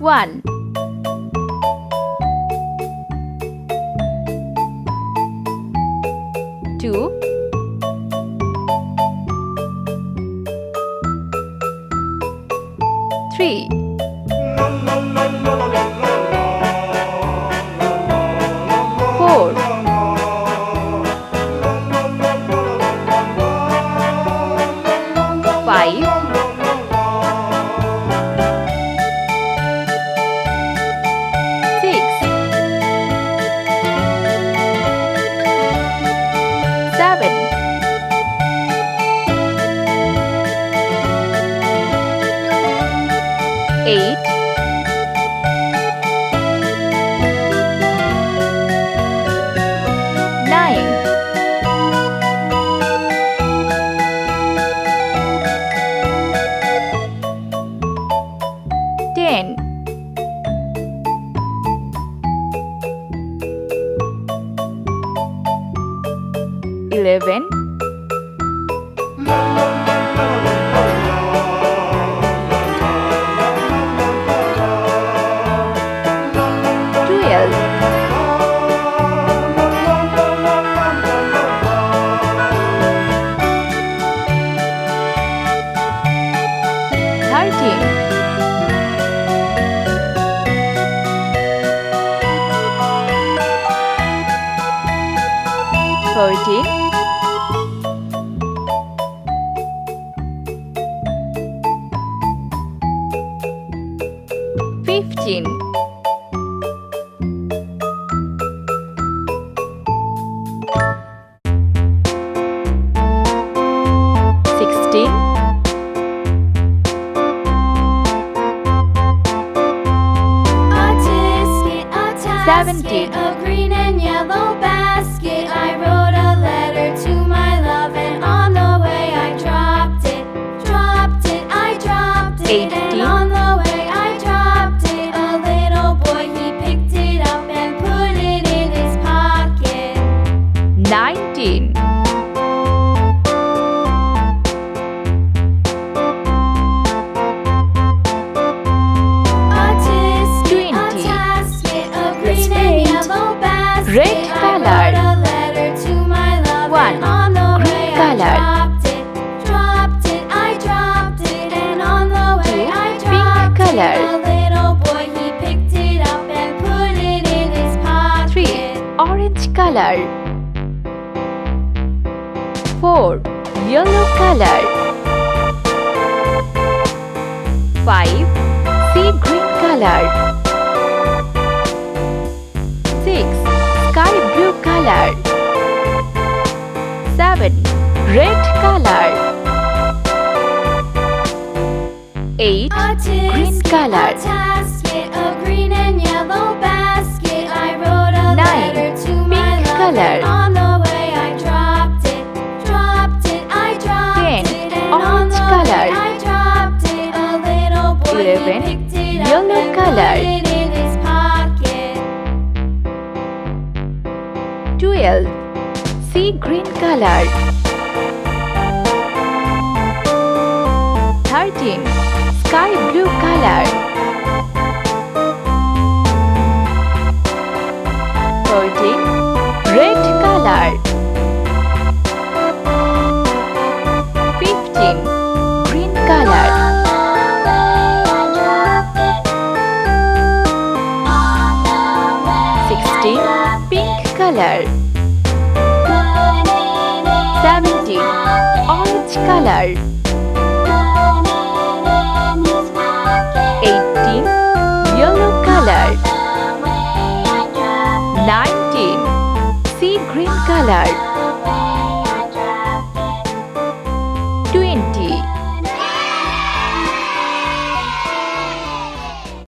1 2 3 4 5 6 7 8 9 10 11 12 13 14 15 16 17 a green and yellow basket. I wrote a letter to my love, and on the way I dropped it. I dropped it. 18 And on the way I dropped it. A little boy, he picked it up and put it in his pocket. 19 A tisket, a 20 tasket, a green and yellow basket. Red color. I wrote a letter to my love, 1 and on the green way color. I dropped it. I dropped it. And on the way 2 I pink dropped color. it. A little boy, he picked it up and put it in his 3 pocket. orange color 4 yellow color 5 sea green color 6 sky blue color 7 red color 8 A tisket, green color a tasket, a green and yellow basket. I wrote a 9 letter to my pink love, color. and on the way I dropped it. I dropped 10 it. And on orange the color. way I dropped it. A little boy, 11 he picked it up yellow and color. put it in his pocket. 12 sea green color 13 sky blue color 14 red color 15 green color 16 pink color 17 orange color 18 yellow color 19 sea green color